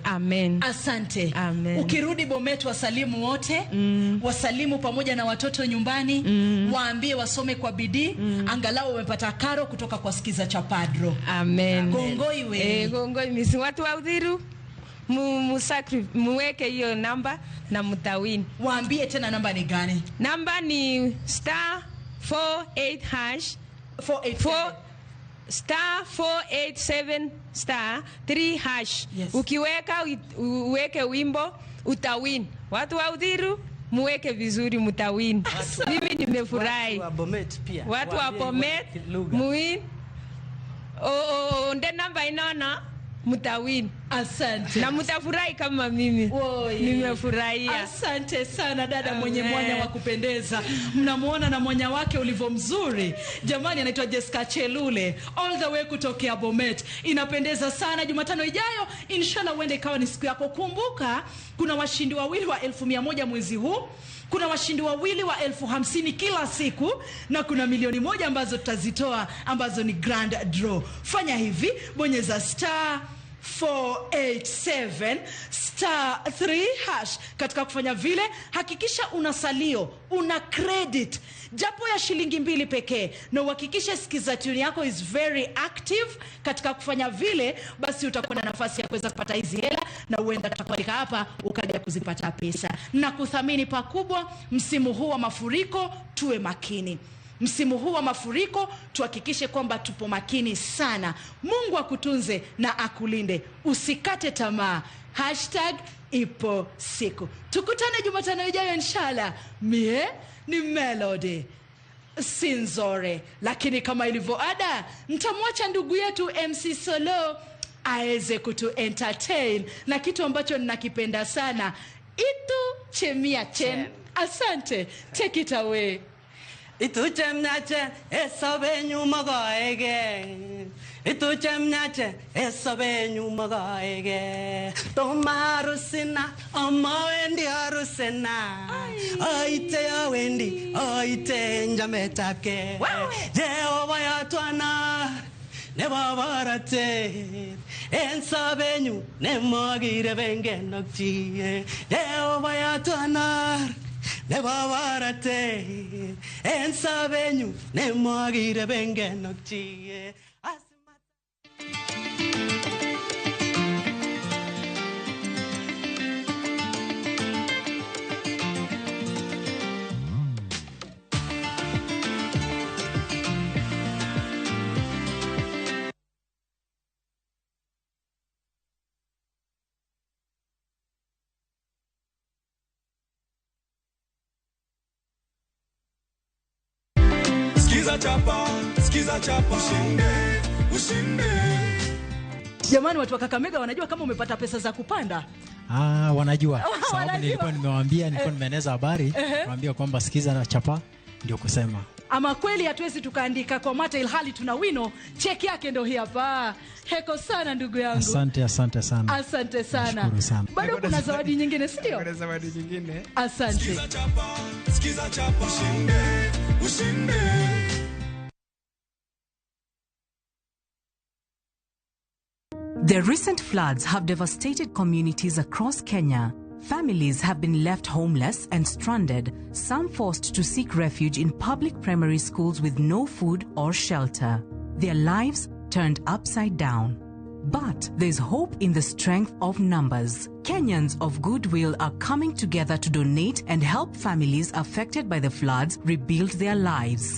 Amen. Asante. Amen. Ukirudi Bomet wasalimu wote, wasalimu pamoja na watoto nyumbani, waambie wasome kwa bidii, angalau wamepata karo kutoka kwa Skiza Padro. Amen. Gongoi we. Gongoi misi watu wa Uthiru. Muweke hiyo namba na mtawini. Waambie tena namba ni gani? Namba ni *48# 487 *487*3#. Yes. Ukiweka uweke wimbo utawin. Watu wa Uthiru muweke vizuri mtawin. Mimi nimefurahi. Watu wa Bomet pia. Watu wa Bomet muwin. Nde namba inaona mtawin. Asante. Na mtafurahi kama mimi. Nimefurahia. Asante sana dada mwenye mwanya wa kupendeza. Mnamuona na mwanya wake ulivyo mzuri. Jamani, anaitwa Jessica Chelule, all the way kutokea Bomet. Inapendeza sana. Jumatano ijayo inshallah uende ikawa ni siku yako. Kumbuka kuna washindi wawili wa 1,100 mwezi huu. Kuna washindi wawili wa 50,000 kila siku, na kuna milioni 1 ambazo tutazitoa ambazo ni grand draw. Fanya hivi, bonyeza *487*3#. Katika kufanya vile, hakikisha una salio, una credit japo ya shilingi 2 pekee, na uhakikishe Skiza Tune yako is very active. Katika kufanya vile, basi utakuwa na nafasi ya kuweza kupata hizi hela, na uenda tutakualika hapa ukaja kuzipata pesa. Na kuthamini pakubwa msimu huu wa mafuriko, tuwe makini. Msimu huu wa mafuriko tuhakikishe kwamba tupo makini sana. Mungu akutunze na akulinde. Usikate tamaa. #ipo siku. Tukutane Jumatano ijayo inshallah. Mie ni Melody Sinzore, lakini kama ilivyo ada, mtamwacha ndugu yetu MC Solo aweze kutu entertain na kitu ambacho ninakipenda sana, Itu Chemia Chen. Asante. Take it away. Itu chemnyache esobenyu mogoege. Itu chemnyache esobenyu mogoege. Tomarusina amawendi arusena. Aite ya wendi aite njametake. Jehova yatwana nebabarate. Ensobenyu nemogire bengenokchie. Jehova yatwana nebabarate. Ensabenyu nemogire bengenokchie. Skiza chapa, ushinde. Jamani, watu wa Kakamega wanajua kama umepata pesa za kupanda? Wanajua. Sababu nilikuwa nimewaambia, nilikuwa nimeeneza habari, naambia kwamba Skiza chapa ndio kusema. Ama kweli hatuwezi tukaandika kwa mata ilhali tuna wino. Cheki yake ndio hii hapa. Heko sana ndugu yangu. Asante sana. Asante sana. Nashukuru sana. Bado kuna zawadi nyingine, si ndio? Kuna zawadi nyingine. Asante. Skiza chapa, ushinde. The recent floods have devastated communities across Kenya. Families have been left homeless and stranded, some forced to seek refuge in public primary schools with no food or shelter. Their lives turned upside down. But there's hope in the strength of numbers. Kenyans of goodwill are coming together to donate and help families affected by the floods rebuild their lives.